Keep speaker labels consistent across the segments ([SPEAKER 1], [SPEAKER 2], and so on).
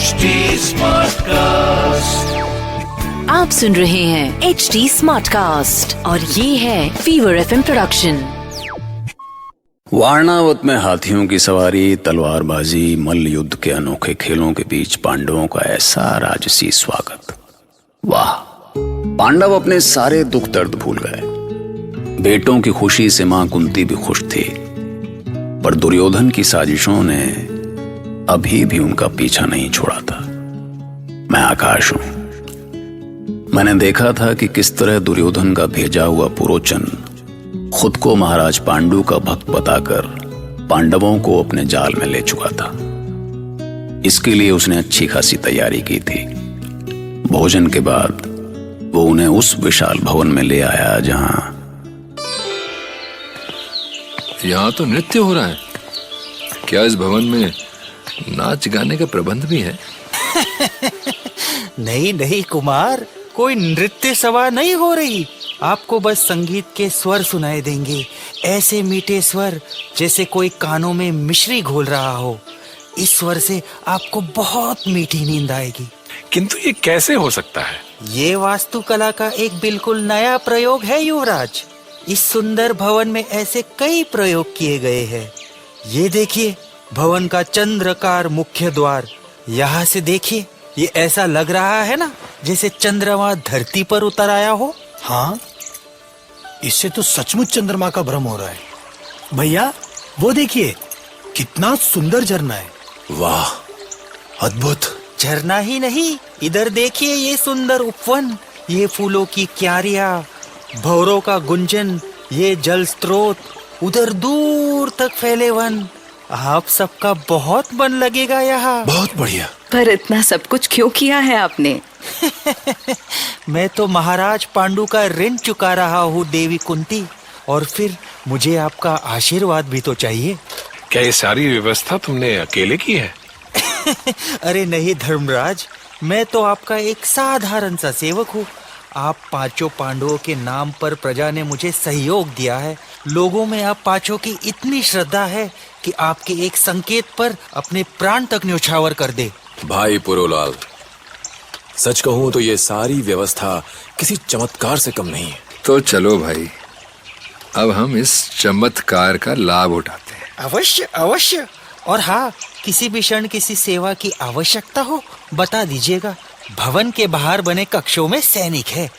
[SPEAKER 1] HD Smartcast.
[SPEAKER 2] आप सुन रहे हैं HD Smartcast और ये है फीवर FM प्रोडक्शन।
[SPEAKER 3] वारणावत में हाथियों की सवारी, तलवारबाजी, मल्ल युद्ध के अनोखे खेलों के बीच पांडवों का ऐसा राजसी स्वागत। वाह! पांडव अपने सारे दुख दर्द भूल गए। बेटों की खुशी से मां कुंती भी खुश थी, पर दुर्योधन की साजिशों ने अभी भी उनका पीछा नहीं छोड़ा था। मैं आकाश हूं। मैंने देखा था कि किस तरह दुर्योधन का भेजा हुआ पुरोचन खुद को महाराज पांडु का भक्त बताकर पांडवों को अपने जाल में ले चुका था। इसके लिए उसने अच्छी खासी तैयारी की थी। भोजन के बाद वो उन्हें उस विशाल भवन में ले आया जहां
[SPEAKER 4] यहाँ तो नृत्य हो रहा है। क्या इस भवन में नाच गाने का प्रबंध भी है?
[SPEAKER 5] नहीं नहीं कुमार, कोई नृत्य सभा नहीं हो रही। आपको बस संगीत के स्वर सुनाई देंगे, ऐसे मीठे स्वर जैसे कोई कानों में मिश्री घोल रहा हो। इस स्वर से आपको बहुत मीठी नींद आएगी।
[SPEAKER 6] किंतु ये कैसे हो सकता है?
[SPEAKER 5] ये वास्तुकला का एक बिल्कुल नया प्रयोग है युवराज। इस सुंदर भवन में ऐसे कई प्रयोग किए गए हैं। ये देखिए, भवन का चंद्रकार मुख्य द्वार। यहाँ से देखिए, ये ऐसा लग रहा है ना जैसे चंद्रमा धरती पर उतर आया हो।
[SPEAKER 7] हाँ, इससे तो सचमुच चंद्रमा का भ्रम हो रहा है। भैया वो देखिए, कितना सुंदर झरना है।
[SPEAKER 6] वाह, अद्भुत।
[SPEAKER 5] झरना ही नहीं, इधर देखिए ये सुंदर उपवन, ये फूलों की क्यारियां, भौरों का गुंजन, ये जल स्रोत, उधर दूर तक फैले वन। आप सबका बहुत मन लगेगा यहाँ।
[SPEAKER 6] बहुत बढ़िया।
[SPEAKER 2] पर इतना सब कुछ क्यों किया है आपने?
[SPEAKER 5] मैं तो महाराज पांडु का ऋण चुका रहा हूँ देवी कुंती, और फिर मुझे आपका आशीर्वाद भी तो चाहिए।
[SPEAKER 6] क्या ये सारी व्यवस्था तुमने अकेले की है?
[SPEAKER 5] अरे नहीं धर्मराज, मैं तो आपका एक साधारण सा सेवक हूँ। आप पांचों पांडवों के नाम पर प्रजा ने मुझे सहयोग दिया है। लोगों में आप पांचों की इतनी श्रद्धा है कि आपके एक संकेत पर अपने प्राण तक न्यौछावर कर दे।
[SPEAKER 8] भाई पुरोलाल, सच कहूं तो ये सारी व्यवस्था किसी चमत्कार से कम नहीं है।
[SPEAKER 4] तो चलो भाई, अब हम इस चमत्कार का लाभ उठाते हैं।
[SPEAKER 5] अवश्य अवश्य। और हाँ, किसी भी क्षण किसी सेवा की आवश्यकता हो बता दीजिएगा। भवन के बाहर बने कक्षों में सैनिक है।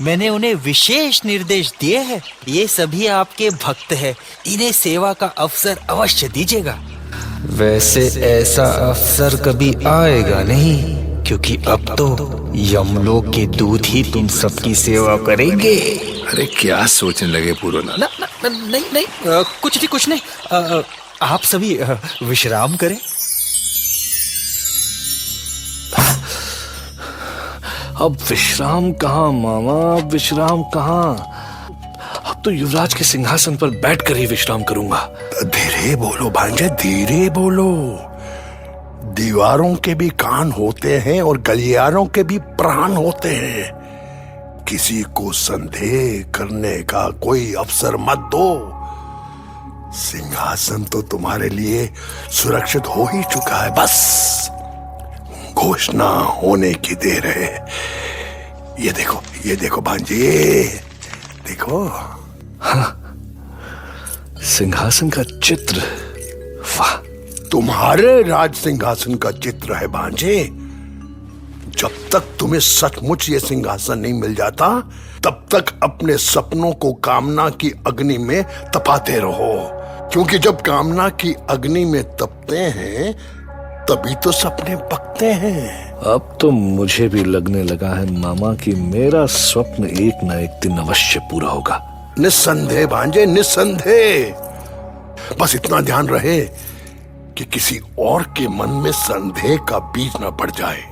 [SPEAKER 5] मैंने उन्हें विशेष निर्देश दिए हैं। ये सभी आपके भक्त हैं। इन्हें सेवा का अवसर अवश्य दीजिएगा।
[SPEAKER 9] वैसे ऐसा अवसर कभी आएगा नहीं, क्योंकि अब तो यमलोक के दूत ही तुम सबकी सेवा करेंगे।
[SPEAKER 4] अरे क्या सोचने लगे पुरोलाल?
[SPEAKER 5] ना, ना, ना, नहीं नहीं, कुछ नहीं। आप सभी विश्राम करें।
[SPEAKER 6] अब विश्राम कहाँ मामा, अब विश्राम कहाँ? अब तो युवराज के सिंहासन पर बैठकर ही विश्राम करूंगा।
[SPEAKER 7] धीरे बोलो भांजे, धीरे बोलो। दीवारों के भी कान होते हैं और गलियारों के भी प्राण होते हैं। किसी को संदेह करने का कोई अवसर मत दो। सिंहासन तो तुम्हारे लिए सुरक्षित हो ही चुका है। बस घोषणा होने की देर है। ये देखो भांजे, देखो।
[SPEAKER 6] हाँ, सिंहासन का चित्र। वाह,
[SPEAKER 7] तुम्हारे राज सिंहासन का चित्र है भांजे। जब तक तुम्हें सचमुच ये सिंहासन नहीं मिल जाता, तब तक अपने सपनों को कामना की अग्नि में तपाते रहो। क्योंकि जब कामना की अग्नि में तपते हैं, तभी तो सपने पकते हैं।
[SPEAKER 6] अब तो मुझे भी लगने लगा है मामा कि मेरा स्वप्न एक न एक दिन अवश्य पूरा होगा।
[SPEAKER 7] निस्संदेह भांजे, निस्संदेह। बस इतना ध्यान रहे कि किसी और के मन में संदेह का बीज न पड़ जाए।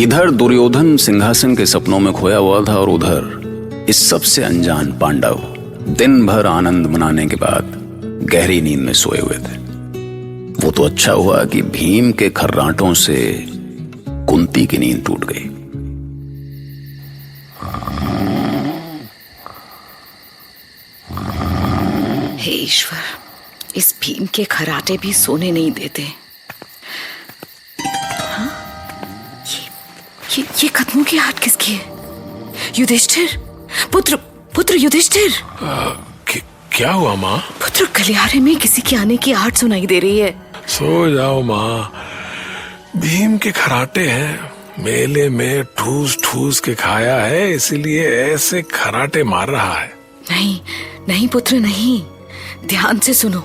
[SPEAKER 3] इधर दुर्योधन सिंहासन के सपनों में खोया हुआ था और उधर इस सब से अनजान पांडव दिन भर आनंद मनाने के बाद गहरी नींद में सोए हुए थे। वो तो अच्छा हुआ कि भीम के खर्राटों से कुंती की नींद टूट गई।
[SPEAKER 2] हे ईश्वर, इस भीम के खराटे भी सोने नहीं देते। ये कदमों की आहट किसकी है? युधिष्ठिर, पुत्र युधिष्ठिर।
[SPEAKER 8] क्या हुआ माँ?
[SPEAKER 2] पुत्र, गलियारे में किसी के आने की आहट सुनाई दे रही है।
[SPEAKER 8] सो जाओ माँ, भीम के खराटे हैं, मेले में ठूस ठूस के खाया है, इसलिए ऐसे खराटे मार रहा है।
[SPEAKER 2] नहीं पुत्र नहीं, ध्यान से सुनो,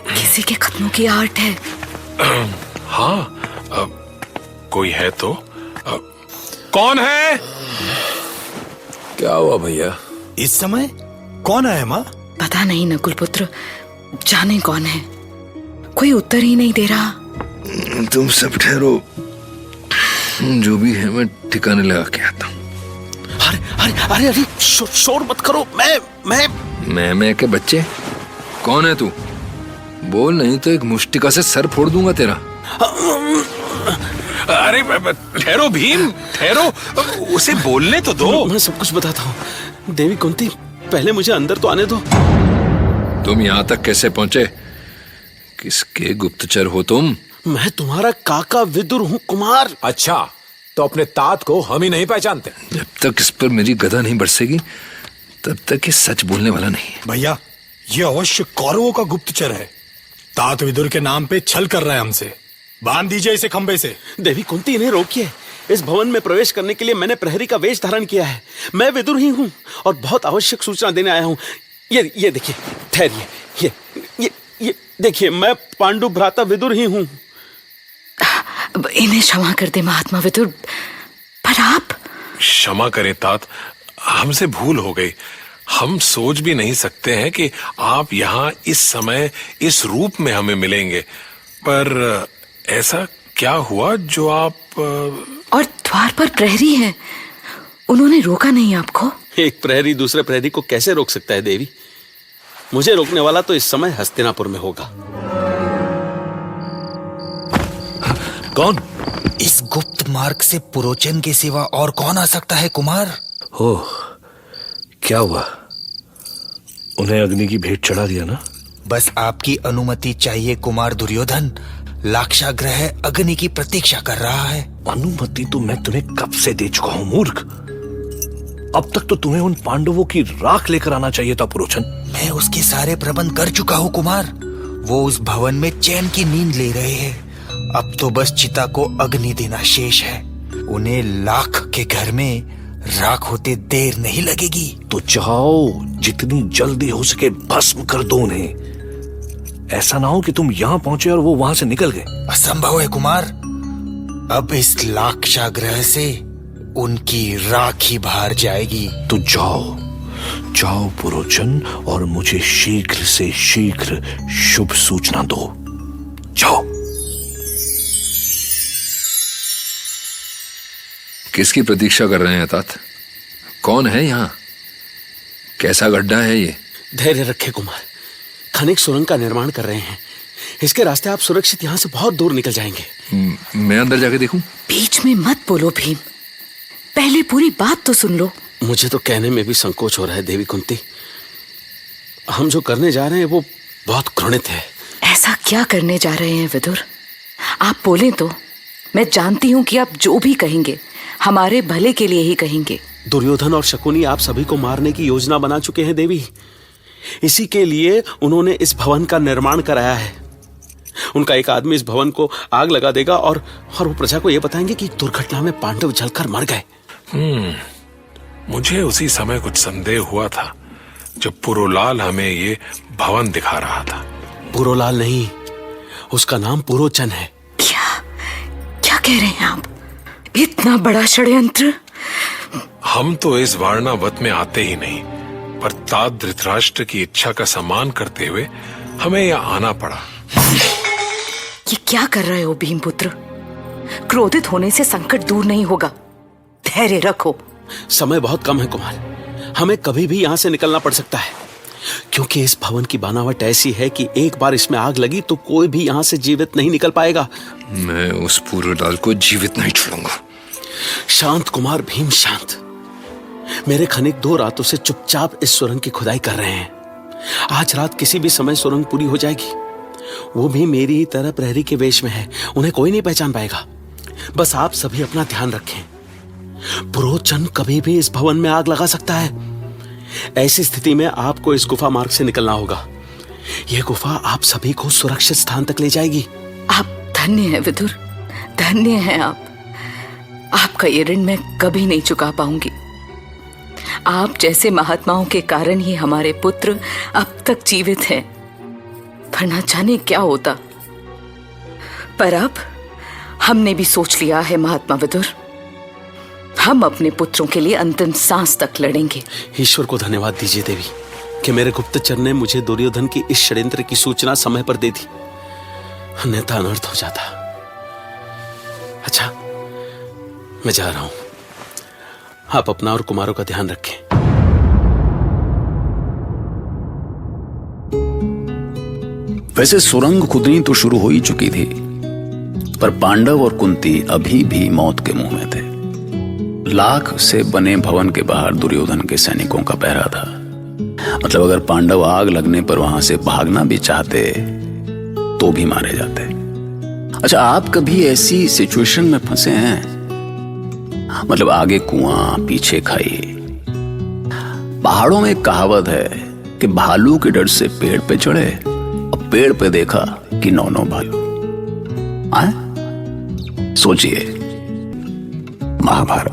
[SPEAKER 2] किसी के कदमों की आहट है।
[SPEAKER 8] हाँ, कोई है तो? कौन है? क्या हुआ भैया?
[SPEAKER 9] इस समय कौन आया माँ?
[SPEAKER 2] पता नहीं नकुल पुत्र, जाने कौन है, कोई उत्तर ही नहीं दे रहा।
[SPEAKER 4] तुम सब ठहरो, जो भी है मैं ठिकाने लगा के आता हूँ।
[SPEAKER 6] अरे शोर मत करो।
[SPEAKER 4] मैं के बच्चे, कौन है तू? बोल, नहीं तो एक मुष्टिका से सर फोड़ दूंगा तेरा।
[SPEAKER 8] अरे ठहरो भीम, ठहरो, उसे बोलने तो दो।
[SPEAKER 6] मैं सब कुछ बताता हूँ। देवी कुंती, पहले मुझे अंदर तो आने दो।
[SPEAKER 4] तुम यहाँ तक कैसे पहुंचे? किसके गुप्तचर हो तुम?
[SPEAKER 6] मैं तुम्हारा काका विदुर हूँ कुमार।
[SPEAKER 8] अच्छा, तो अपने तात को हम ही नहीं पहचानते?
[SPEAKER 4] जब तक इस पर मेरी गदा नहीं बरसेगी तब तक ये सच बोलने वाला नहीं है।
[SPEAKER 10] भैया, ये अवश्य कौरवों का गुप्तचर है। तात विदुर के नाम पे छल कर रहा है हमसे। बांध दीजिए इसे खंबे से।
[SPEAKER 6] देवी कुंती, इन्हें रोकिए। इस भवन में प्रवेश करने के लिए मैंने प्रहरी का वेश धारण किया है। मैं विदुर ही हूँ और बहुत आवश्यक सूचना देने आया हूँ। ये देखिए, ठहरिए, ये देखिए, मैं पांडु भ्राता विदुर ही हूँ।
[SPEAKER 2] इन्हें क्षमा कर दे महात्मा विदुर, पर आप?
[SPEAKER 8] क्षमा करें तात, हमसे भूल हो गई। हम सोच भी नहीं सकते हैं कि आप यहाँ इस समय इस रूप में हमें मिलेंगे। पर ऐसा क्या हुआ जो आप?
[SPEAKER 2] और द्वार पर प्रहरी हैं, उन्होंने रोका नहीं आपको?
[SPEAKER 6] एक प्रहरी दूसरे प्रहरी को कैसे रोक सकता है देवी? मुझे रोकने वाला तो इस समय हस्तिनापुर में होगा।
[SPEAKER 9] कौन? इस गुप्त मार्ग से पुरोचन के सिवा और कौन आ सकता है कुमार?
[SPEAKER 6] ओह, क्या हुआ? उन्हें अग्नि की भेंट चढ़ा दिया ना?
[SPEAKER 9] बस आपकी अनुमति चाहिए कुमार दुर्योधन। लाक्षागृह अग्नि की प्रतीक्षा कर रहा है।
[SPEAKER 6] अनुमति तो मैं तुम्हें कब से दे चुका हूँ मूर्ख। अब तक तो तुम्हें उन पांडवों की राख लेकर आना चाहिए था पुरोचन।
[SPEAKER 9] मैं उसके सारे प्रबंध कर चुका हूँ कुमार। वो उस भवन में चैन की नींद ले रहे हैं। अब तो बस चिता को अग्नि देना शेष है। उन्हें लाख के घर में राख होते देर नहीं लगेगी।
[SPEAKER 6] तो जाओ, जितनी जल्दी हो सके भस्म कर दो उन्हें। ऐसा ना हो कि तुम यहाँ पहुंचे और वो वहां से निकल गए।
[SPEAKER 9] असंभव है कुमार। अब इस लाक्षागृह से उनकी राख ही बाहर जाएगी।
[SPEAKER 6] तो जाओ पुरोचन, और मुझे शीघ्र से शीघ्र शुभ सूचना दो। जाओ।
[SPEAKER 4] किसकी प्रतीक्षा कर रहे हैं तात? कौन है यहाँ? कैसा गड्ढा है ये?
[SPEAKER 6] धैर्य रखे कुमार, खनिक सुरंग का निर्माण कर रहे हैं। इसके रास्ते आप सुरक्षित यहाँ से बहुत दूर निकल जाएंगे।
[SPEAKER 4] मैं अंदर जाके देखूं?
[SPEAKER 2] बीच में मत बोलो भीम, पहले पूरी बात तो सुन लो।
[SPEAKER 6] मुझे तो कहने में भी संकोच हो रहा है देवी कुंती। हम जो करने जा रहे हैं वो बहुत घृणित है।
[SPEAKER 2] ऐसा क्या करने जा रहे हैं विदुर? आप बोले तो। मैं जानती हूँ कि आप जो भी कहेंगे हमारे भले के लिए ही कहेंगे।
[SPEAKER 6] दुर्योधन और शकुनी आप सभी को मारने की योजना बना चुके हैं देवी। इसी के लिए उन्होंने इस भवन का निर्माण कराया है। उनका एक आदमी इस भवन को आग लगा देगा और वो प्रजा को यह बताएंगे कि दुर्घटना में पांडव जलकर मर गए।
[SPEAKER 8] मुझे उसी समय कुछ संदेह हुआ था जब पुरोलाल हमें ये भवन दिखा रहा था।
[SPEAKER 6] पुरोलाल नहीं, उसका नाम पुरोचन है।
[SPEAKER 2] क्या कह रहे हैं आप? इतना बड़ा षड्यंत्र?
[SPEAKER 8] हम तो इस वारणावत में आते ही नहीं, पर तात धृतराष्ट्र की इच्छा का सम्मान करते हुए हमें यहाँ आना पड़ा।
[SPEAKER 2] ये क्या कर रहे हो भीमपुत्र? क्रोधित होने से संकट दूर नहीं होगा। धैर्य रखो।
[SPEAKER 6] समय बहुत कम है कुमार, हमें कभी भी यहाँ से निकलना पड़ सकता है, क्योंकि इस भवन की बनावट ऐसी है कि एक बार इसमें आग लगी तो कोई भी यहाँ से जीवित नहीं निकल पाएगा।
[SPEAKER 4] मैं उस पुरोलाल को जीवित नहीं छोड़ूंगा।
[SPEAKER 6] शांत कुमार भीम, शांत। मेरे खनिक 2 रातों से चुपचाप इस सुरंग की खुदाई कर रहे हैं। आज रात किसी भी समय सुरंग पूरी हो जाएगी। वो भी मेरी ही तरह प्रहरी के वेश में है, उन्हें कोई नहीं पहचान पाएगा। बस आप सभी अपना ध्यान रखें। पुरोचन कभी भी इस भवन में आग लगा सकता है। ऐसी स्थिति में आपको इस गुफा मार्ग से निकलना होगा। यह गुफा आप सभी को सुरक्षित स्थान तक ले जाएगी।
[SPEAKER 2] आप धन्य हैं विदुर, धन्य हैं आप। आपका ये ऋण मैं कभी नहीं चुका पाऊंगी। आप जैसे महात्माओं के कारण ही हमारे पुत्र अब तक जीवित हैं, वरना जाने क्या होता। पर अब हमने भी सोच लिया है महात्मा विदुर, हम अपने पुत्रों के लिए अंतिम सांस तक लड़ेंगे।
[SPEAKER 6] ईश्वर को धन्यवाद दीजिए देवी कि मेरे गुप्तचर ने मुझे दुर्योधन की इस षड्यंत्र की सूचना समय पर दे दी, अन्यथा अनर्थ हो जाता। अच्छा, मैं जा रहा हूं। आप अपना और कुमारों का ध्यान रखें।
[SPEAKER 3] वैसे सुरंग खुदनी तो शुरू हो ही चुकी थी, पर पांडव और कुंती अभी भी मौत के मुंह में थे। लाख से बने भवन के बाहर दुर्योधन के सैनिकों का पहरा था। मतलब अगर पांडव आग लगने पर वहां से भागना भी चाहते तो भी मारे जाते। अच्छा, आप कभी ऐसी सिचुएशन में फंसे हैं? मतलब आगे कुआं पीछे खाई। पहाड़ों में एक कहावत है कि भालू के डर से पेड़ पे चढ़े और पेड़ पे देखा कि 9 भालू। सोचिए, महाभारत।